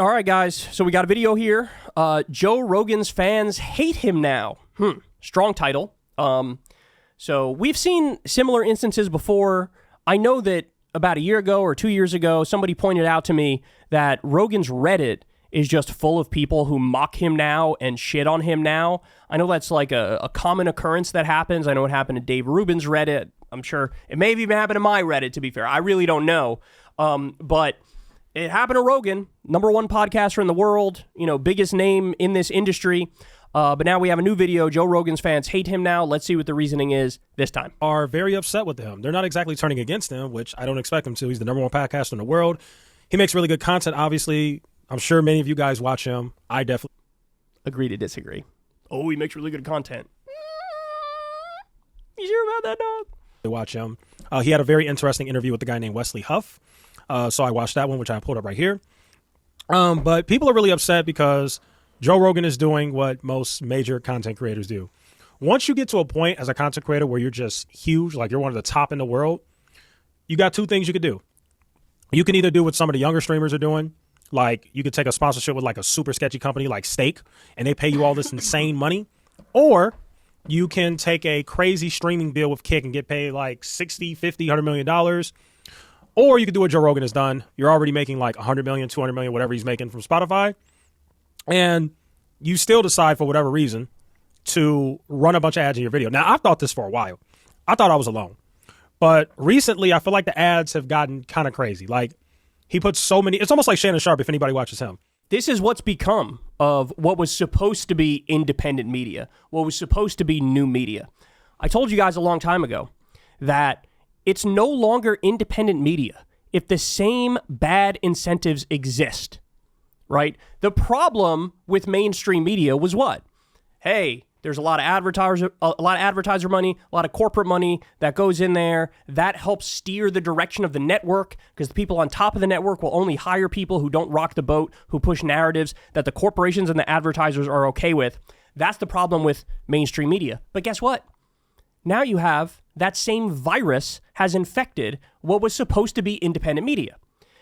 All right, guys. So we got a video here. Joe Rogan's fans hate him now. Strong title. So we've seen similar instances before. I know that about a year ago or 2 years ago, somebody pointed out to me that Rogan's Reddit is just full of people who mock him now and shit on him now. I know that's like a common occurrence that happens. I know it happened to Dave Rubin's Reddit. I'm sure it may have even happened to my Reddit, to be fair. I really don't know. But it happened to Rogan, number one podcaster in the world, biggest name in this industry. But now we have a new video. Joe Rogan's fans hate him now. Let's see what the reasoning is this time. Are very upset with him. They're not exactly turning against him, which I don't expect him to. He's the number one podcaster in the world. He makes really good content, obviously. I'm sure many of you guys watch him. I definitely agree to disagree. Oh, he makes really good content. You sure about that, dog? Watch him. He had a very interesting interview with a guy named Wesley Huff. So I watched that one, which I pulled up right here. But people are really upset because Joe Rogan is doing what most major content creators do. Once you get to a point as a content creator where you're just huge, like you're one of the top in the world, you got two things you could do. You can either do what some of the younger streamers are doing. Like you could take a sponsorship with like a super sketchy company like Steak and they pay you all this insane money. Or you can take a crazy streaming deal with Kick and get paid like 60, 50, $100 million. Or you could do what Joe Rogan has done. You're already making like 100 million, 200 million, whatever he's making from Spotify. And you still decide for whatever reason to run a bunch of ads in your video. Now, I've thought this for a while. I thought I was alone. But recently, I feel like the ads have gotten kind of crazy. Like, he puts so many... It's almost like Shannon Sharp, if anybody watches him. This is what's become of what was supposed to be independent media, what was supposed to be new media. I told you guys a long time ago that it's no longer independent media if the same bad incentives exist, right? The problem with mainstream media was what? Hey, there's a lot of advertiser money, a lot of corporate money that goes in there. That helps steer the direction of the network because the people on top of the network will only hire people who don't rock the boat, who push narratives that the corporations and the advertisers are okay with. That's the problem with mainstream media. But guess what? Now you have that same virus has infected what was supposed to be independent media.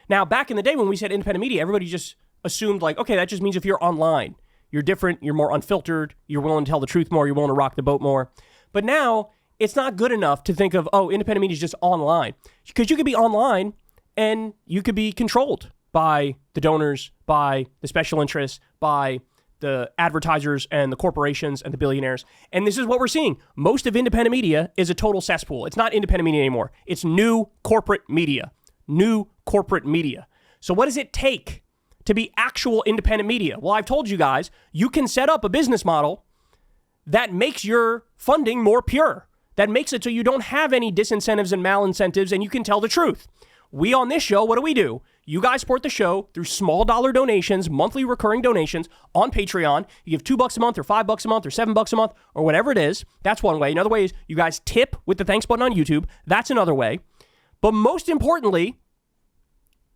Now, back in the day when we said independent media, everybody just assumed like, okay, that just means if you're online, you're different, you're more unfiltered, you're willing to tell the truth more, you're willing to rock the boat more. But now it's not good enough to think of, oh, independent media is just online. Because you could be online and you could be controlled by the donors, by the special interests, by the advertisers and the corporations and the billionaires. And this is what we're seeing. Most of independent media is a total cesspool. It's not independent media anymore. It's new corporate media. New corporate media. So what does it take to be actual independent media? Well, I've told you guys, you can set up a business model that makes your funding more pure, that makes it so you don't have any disincentives and malincentives and you can tell the truth. We on this show, what do? You guys support the show through small dollar donations, monthly recurring donations on Patreon. You give $2 a month or $5 a month or $7 a month or whatever it is. That's one way. Another way is you guys tip with the thanks button on YouTube. That's another way. But most importantly,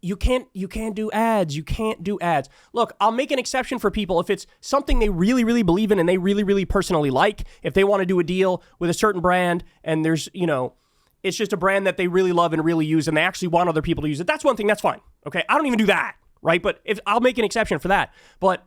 you can't do ads. You can't do ads. Look, I'll make an exception for people if it's something they really, really believe in and they really, really personally like. If they want to do a deal with a certain brand and there's, it's just a brand that they really love and really use and they actually want other people to use it. That's one thing. That's fine. Okay. I don't even do that. Right. But if I'll make an exception for that. But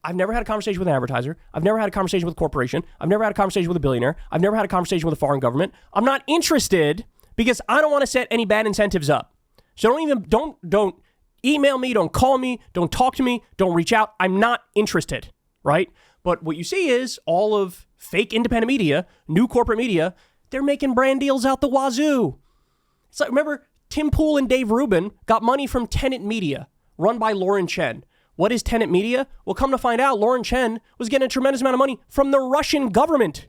I've never had a conversation with an advertiser. I've never had a conversation with a corporation. I've never had a conversation with a billionaire. I've never had a conversation with a foreign government. I'm not interested because I don't want to set any bad incentives up. So don't email me, don't call me, don't talk to me, don't reach out. I'm not interested, right? But what you see is all of fake independent media, new corporate media, they're making brand deals out the wazoo. It's like, remember, Tim Pool and Dave Rubin got money from Tenet Media, run by Lauren Chen. What is Tenet Media? Well, come to find out, Lauren Chen was getting a tremendous amount of money from the Russian government.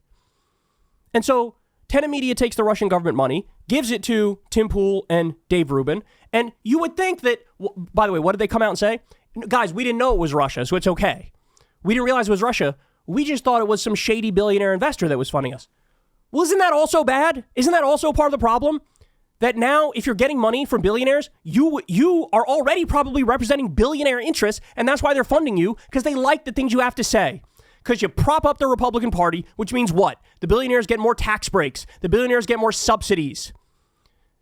And so Tenet Media takes the Russian government money, gives it to Tim Pool and Dave Rubin, and you would think that, by the way, what did they come out and say? Guys, we didn't know it was Russia, so it's okay. We didn't realize it was Russia. We just thought it was some shady billionaire investor that was funding us. Well, isn't that also bad? Isn't that also part of the problem? That now, if you're getting money from billionaires, you are already probably representing billionaire interests, and that's why they're funding you, because they like the things you have to say. Because you prop up the Republican Party, which means what? The billionaires get more tax breaks. The billionaires get more subsidies.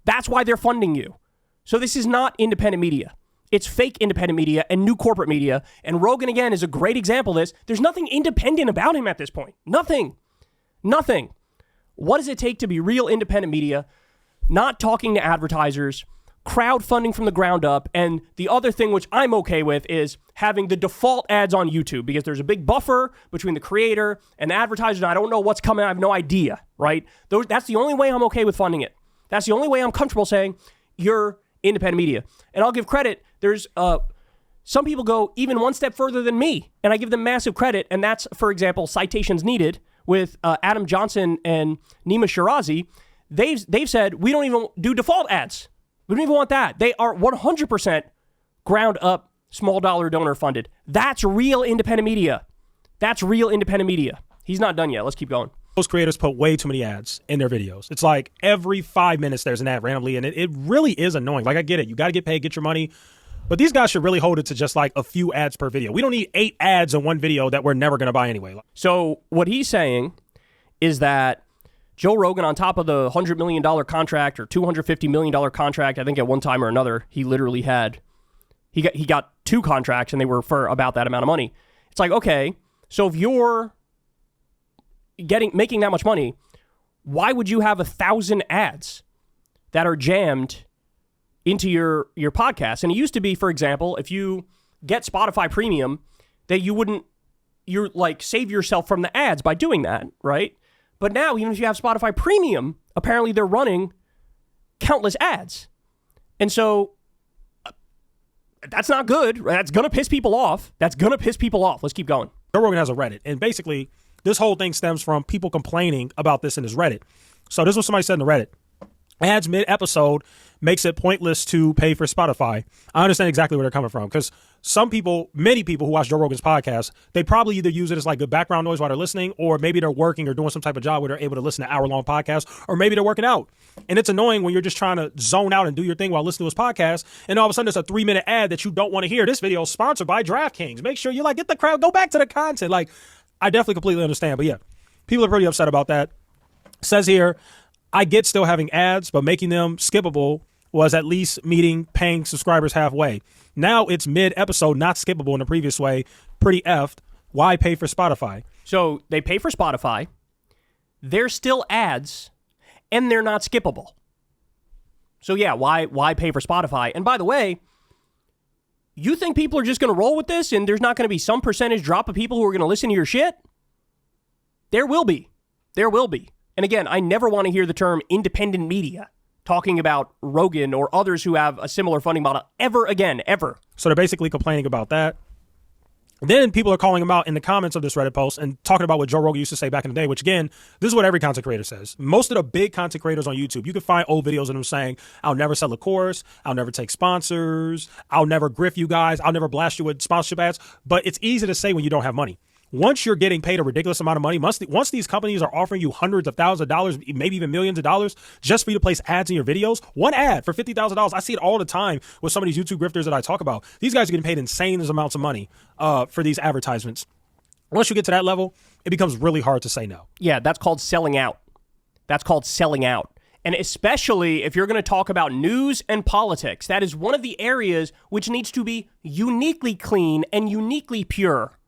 That's why they're funding you. So this is not independent media. It's fake independent media and new corporate media. And Rogan, again, is a great example of this. There's nothing independent about him at this point. Nothing. What does it take to be real independent media, not talking to advertisers, crowdfunding from the ground up, and the other thing which I'm okay with is having the default ads on YouTube, because there's a big buffer between the creator and the advertiser, and I don't know what's coming. I have no idea, right? That's the only way I'm okay with funding it. That's the only way I'm comfortable saying you're independent media. And I'll give credit. There's some people go even one step further than me, and I give them massive credit, and that's, for example, Citations Needed with Adam Johnson and Nima Shirazi. They've said, we don't even do default ads. We don't even want that. They are 100% ground up, small dollar donor funded. That's real independent media. He's not done yet. Let's keep going. Those creators put way too many ads in their videos. It's like every 5 minutes there's an ad randomly, and it really is annoying. Like, I get it. You got to get paid, get your money. But these guys should really hold it to just like a few ads per video. We don't need 8 ads in one video that we're never going to buy anyway. So what he's saying is that Joe Rogan, on top of the $100 million contract or $250 million contract, I think at one time or another, he literally had, he got 2 contracts and they were for about that amount of money. It's like, okay, so if you're making that much money, why would you have 1,000 ads that are jammed into your podcast? And it used to be, for example, if you get Spotify Premium, that you're like save yourself from the ads by doing that, right? But now, even if you have Spotify Premium, apparently they're running countless ads. And so that's not good. That's going to piss people off. Let's keep going. Joe Rogan has a Reddit, and basically this whole thing stems from people complaining about this in his Reddit. So this is what somebody said in the Reddit. Ads mid-episode makes it pointless to pay for Spotify. I understand exactly where they're coming from, because many people who watch Joe Rogan's podcast, they probably either use it as like good background noise while they're listening, or maybe they're working or doing some type of job where they're able to listen to hour-long podcasts, or maybe they're working out. And it's annoying when you're just trying to zone out and do your thing while listening to his podcast, and all of a sudden there's a 3-minute ad that you don't want to hear. This video is sponsored by DraftKings. Make sure you get the crowd, go back to the content. Like, I definitely completely understand, but yeah, people are pretty upset about that. Says here, I get still having ads, but making them skippable was at least meeting paying subscribers halfway. Now it's mid-episode, not skippable in the previous way. Pretty effed. Why pay for Spotify? So they pay for Spotify. They're still ads, and they're not skippable. So yeah, why pay for Spotify? And by the way, you think people are just going to roll with this and there's not going to be some percentage drop of people who are going to listen to your shit? There will be. And again, I never want to hear the term independent media talking about Rogan or others who have a similar funding model ever again, ever. So they're basically complaining about that. Then people are calling him out in the comments of this Reddit post and talking about what Joe Rogan used to say back in the day, which again, this is what every content creator says. Most of the big content creators on YouTube, you can find old videos of them saying, I'll never sell a course, I'll never take sponsors, I'll never grift you guys, I'll never blast you with sponsorship ads. But it's easy to say when you don't have money. Once you're getting paid a ridiculous amount of money, once these companies are offering you hundreds of thousands of dollars, maybe even millions of dollars, just for you to place ads in your videos, one ad for $50,000. I see it all the time with some of these YouTube grifters that I talk about. These guys are getting paid insane amounts of money for these advertisements. Once you get to that level, it becomes really hard to say no. Yeah, that's called selling out. And especially if you're going to talk about news and politics, that is one of the areas which needs to be uniquely clean and uniquely pure.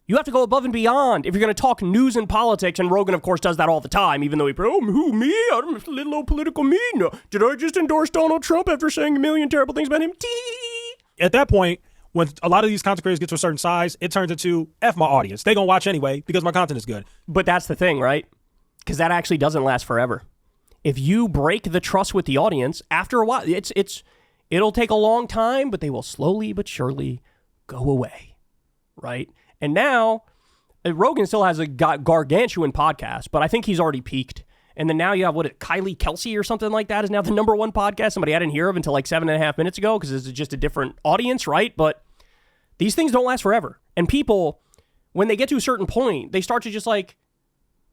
You have to go above and beyond if you're going to talk news and politics, and Rogan, of course, does that all the time, even though who, me? I'm a little old political me. No. Did I just endorse Donald Trump after saying a million terrible things about him? At that point, when a lot of these content creators get to a certain size, it turns into F my audience. They going to watch anyway because my content is good. But that's the thing, right? Because that actually doesn't last forever. If you break the trust with the audience, after a while, it'll take a long time, but they will slowly but surely go away, right? And now, Rogan still has a gargantuan podcast, but I think he's already peaked. And then now you have, Kylie Kelsey or something like that is now the #1 podcast. Somebody I didn't hear of until like 7.5 minutes ago because this is just a different audience, right? But these things don't last forever. And people, when they get to a certain point, they start to just like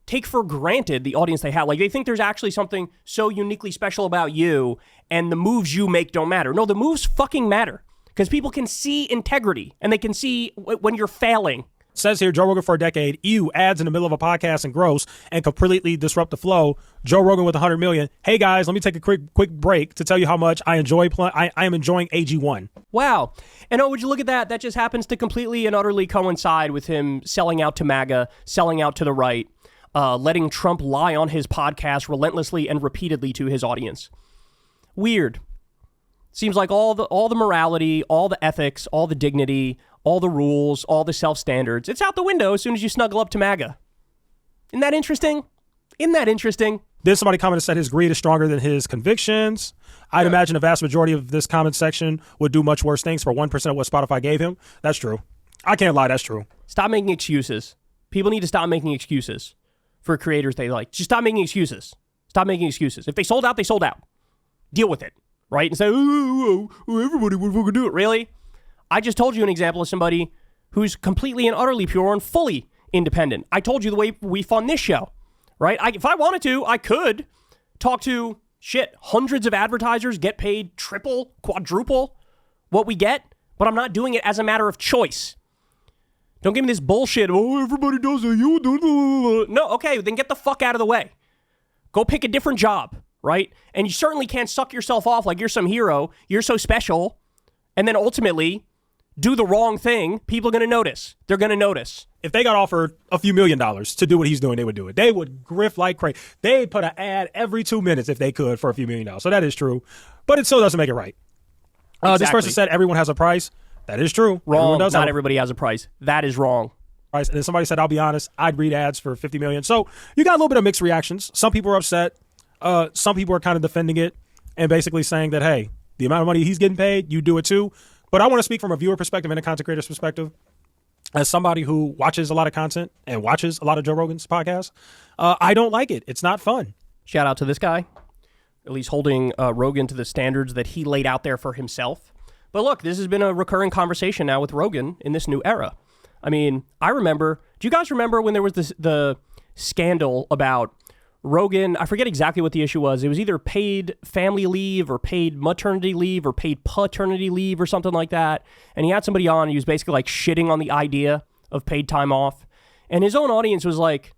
take for granted the audience they have. Like they think there's actually something so uniquely special about you and the moves you make don't matter. No, the moves fucking matter. Because people can see integrity and they can see when you're failing. Says here, Joe Rogan for a decade, ads in the middle of a podcast and gross and completely disrupt the flow. Joe Rogan with 100 million. Hey guys, let me take a quick break to tell you how much I am enjoying AG1. Wow. And would you look at that? That just happens to completely and utterly coincide with him selling out to MAGA, selling out to the right, letting Trump lie on his podcast relentlessly and repeatedly to his audience. Weird. Seems like all the morality, all the ethics, all the dignity, all the rules, all the self-standards, it's out the window as soon as you snuggle up to MAGA. Isn't that interesting? Then somebody commented and said his greed is stronger than his convictions. I'd imagine a vast majority of this comment section would do much worse things for 1% of what Spotify gave him. That's true. I can't lie, that's true. Stop making excuses. People need to stop making excuses for creators they like. Just stop making excuses. Stop making excuses. If they sold out, they sold out. Deal with it, right? And say, everybody would fucking do it. Really? I just told you an example of somebody who's completely and utterly pure and fully independent. I told you the way we fund this show, right? If I wanted to, I could talk to, hundreds of advertisers, get paid triple, quadruple what we get, but I'm not doing it as a matter of choice. Don't give me this bullshit. Oh, everybody does it. You do. No, okay, then get the fuck out of the way. Go pick a different job, right? And you certainly can't suck yourself off like you're some hero. You're so special. And then ultimately do the wrong thing. People are going to notice. They're going to notice. If they got offered a few $1 million to do what he's doing, they would do it. They would grift like crazy. They'd put an ad every 2 minutes if they could for a few $1 million. So that is true. But it still doesn't make it right. Exactly. This person said everyone has a price. That is true. Wrong. Not everybody has a price. That is wrong. And then somebody said, I'll be honest, I'd read ads for 50 million. So you got a little bit of mixed reactions. Some people are upset. Some people are kind of defending it and basically saying that, hey, the amount of money he's getting paid, you do it too. But I want to speak from a viewer perspective and a content creator's perspective. As somebody who watches a lot of content and watches a lot of Joe Rogan's podcasts, I don't like it. It's not fun. Shout out to this guy, at least holding Rogan to the standards that he laid out there for himself. But look, this has been a recurring conversation now with Rogan in this new era. I mean, do you guys remember when there was the scandal about Rogan? I forget exactly what the issue was. It was either paid family leave or paid maternity leave or paid paternity leave or something like that. And he had somebody on, and he was basically like shitting on the idea of paid time off. And his own audience was like,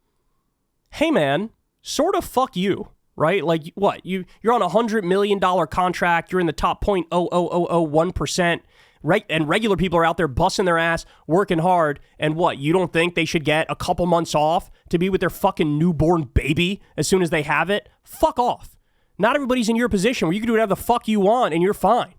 hey man, sort of fuck you, right? Like what? You're on a $100 million contract. You're in the top 0.00001%. Right, and regular people are out there busting their ass, working hard, and what? You don't think they should get a couple months off to be with their fucking newborn baby as soon as they have it? Fuck off. Not everybody's in your position where you can do whatever the fuck you want and you're fine,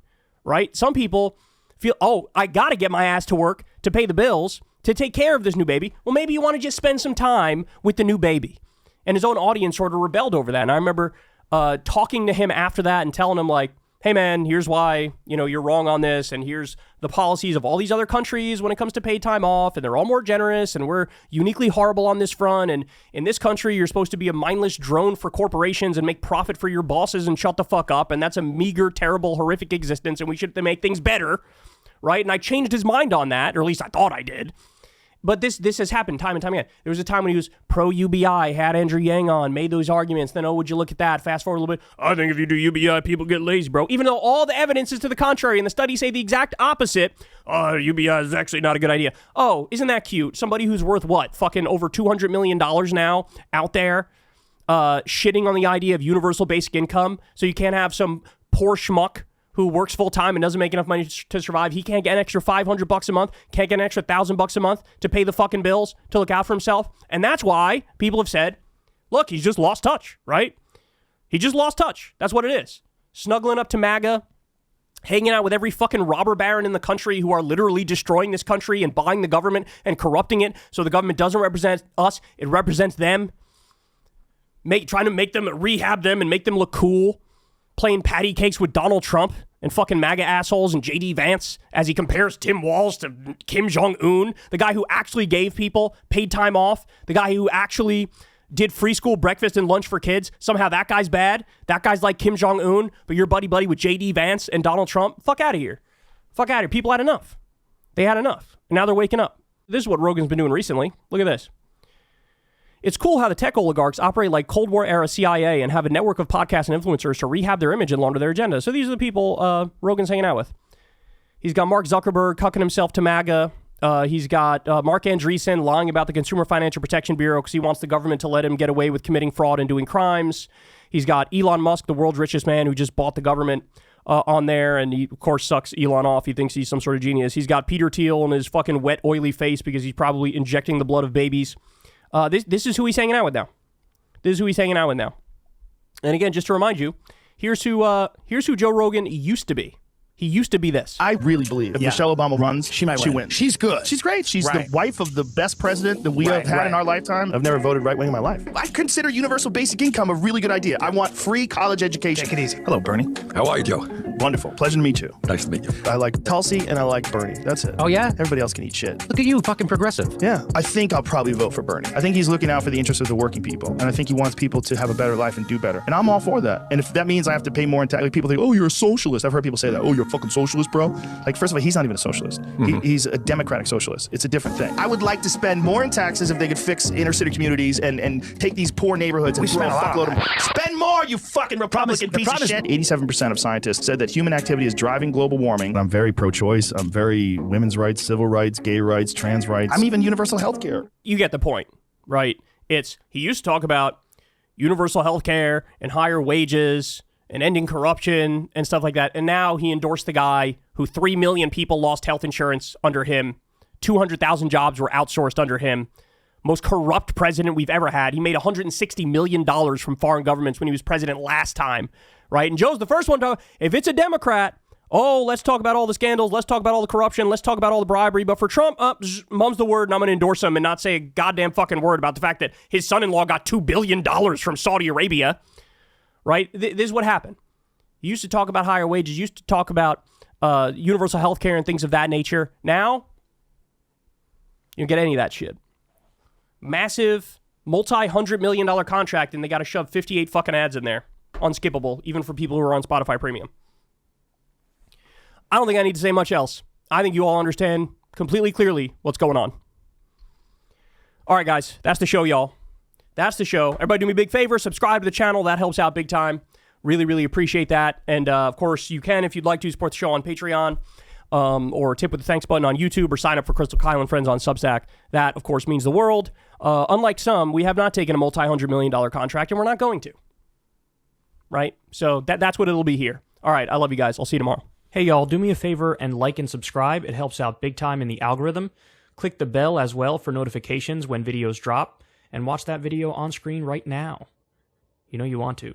right? Some people feel, oh, I gotta get my ass to work to pay the bills, to take care of this new baby. Well, maybe you want to just spend some time with the new baby. And his own audience sort of rebelled over that. And I remember talking to him after that and telling him like, hey man, here's why, you're wrong on this, and here's the policies of all these other countries when it comes to paid time off, and they're all more generous, and we're uniquely horrible on this front, and in this country, you're supposed to be a mindless drone for corporations and make profit for your bosses and shut the fuck up, and that's a meager, terrible, horrific existence, and we should make things better, right? And I changed his mind on that, or at least I thought I did. But this has happened time and time again. There was a time when he was pro-UBI, had Andrew Yang on, made those arguments. Then, would you look at that? Fast forward a little bit. I think if you do UBI, people get lazy, bro. Even though all the evidence is to the contrary and the studies say the exact opposite. UBI is actually not a good idea. Oh, isn't that cute? Somebody who's worth what? Fucking over $200 million now out there shitting on the idea of universal basic income. So you can't have some poor schmuck who works full time and doesn't make enough money to survive. He can't get an extra $500 a month, can't get an extra $1,000 a month to pay the fucking bills, to look out for himself. And that's why people have said, look, he's just lost touch, right? He just lost touch. That's what it is. Snuggling up to MAGA, hanging out with every fucking robber baron in the country who are literally destroying this country and buying the government and corrupting it so the government doesn't represent us, it represents them. Trying to make them, rehab them and make them look cool. Playing patty cakes with Donald Trump and fucking MAGA assholes and JD Vance as he compares Tim Walz to Kim Jong-un, the guy who actually gave people paid time off, the guy who actually did free school breakfast and lunch for kids. Somehow that guy's bad. That guy's like Kim Jong-un, but you're buddy with JD Vance and Donald Trump. Fuck out of here. Fuck out of here. People had enough. They had enough. And now they're waking up. This is what Rogan's been doing recently. Look at this. It's cool how the tech oligarchs operate like Cold War era CIA and have a network of podcasts and influencers to rehab their image and launder their agenda. So these are the people Rogan's hanging out with. He's got Mark Zuckerberg cucking himself to MAGA. He's got Mark Andreessen lying about the Consumer Financial Protection Bureau because he wants the government to let him get away with committing fraud and doing crimes. He's got Elon Musk, the world's richest man who just bought the government, on there, and he, of course, sucks Elon off. He thinks he's some sort of genius. He's got Peter Thiel on his fucking wet, oily face because he's probably injecting the blood of babies. This is who he's hanging out with now. This is who he's hanging out with now. And again, just to remind you, here's who Joe Rogan used to be. He used to be this. I really believe if Michelle Obama runs, she wins. She's good. She's great. She's the wife of the best president that we have had in our lifetime. I've never voted right-wing in my life. I consider universal basic income a really good idea. I want free college education. Take it easy. Hello, Bernie. How are you, Joe? Wonderful. Pleasure to meet you. Nice to meet you. I like Tulsi and I like Bernie. That's it. Oh, yeah? Everybody else can eat shit. Look at you, fucking progressive. Yeah. I think I'll probably vote for Bernie. I think he's looking out for the interests of the working people. And I think he wants people to have a better life and do better. And I'm all for that. And if that means I have to pay more in tax, like people think, oh, you're a socialist. I've heard people say that. Oh, you're a fucking socialist, bro. Like, first of all, he's not even a socialist. He's a democratic socialist. It's a different thing. I would like to spend more in taxes if they could fix inner city communities and take these poor neighborhoods and throw a fuckload of them. Spend more, you fucking Republican piece of shit. 87% of scientists said that human activity is driving global warming. I'm very pro-choice. I'm very women's rights, civil rights, gay rights, trans rights. I'm even universal health care. You get the point, right? He used to talk about universal health care and higher wages and ending corruption and stuff like that. And now he endorsed the guy who 3 million people lost health insurance under him. 200,000 jobs were outsourced under him. Most corrupt president we've ever had. He made $160 million from foreign governments when he was president last time, right? And Joe's the first one to, if it's a Democrat, oh, let's talk about all the scandals. Let's talk about all the corruption. Let's talk about all the bribery. But for Trump, mum's the word, and I'm going to endorse him and not say a goddamn fucking word about the fact that his son-in-law got $2 billion from Saudi Arabia, right? This is what happened. He used to talk about higher wages. He used to talk about universal health care and things of that nature. Now, you don't get any of that shit. Massive, multi-$100 million contract, and they got to shove 58 fucking ads in there. Unskippable, even for people who are on Spotify Premium. I don't think I need to say much else. I think you all understand completely clearly what's going on. All right, guys, that's the show, y'all. That's the show. Everybody do me a big favor. Subscribe to the channel. That helps out big time. Really, really appreciate that. And, of course, you can, if you'd like to, support the show on Patreon, or tip with the thanks button on YouTube, or sign up for Crystal Kyle and Friends on Substack. That, of course, means the world. Unlike some, we have not taken a multi-$100 million contract, and we're not going to. Right? So that's what it'll be here. All right, I love you guys. I'll see you tomorrow. Hey, y'all, do me a favor and like and subscribe. It helps out big time in the algorithm. Click the bell as well for notifications when videos drop, and watch that video on screen right now. You know you want to.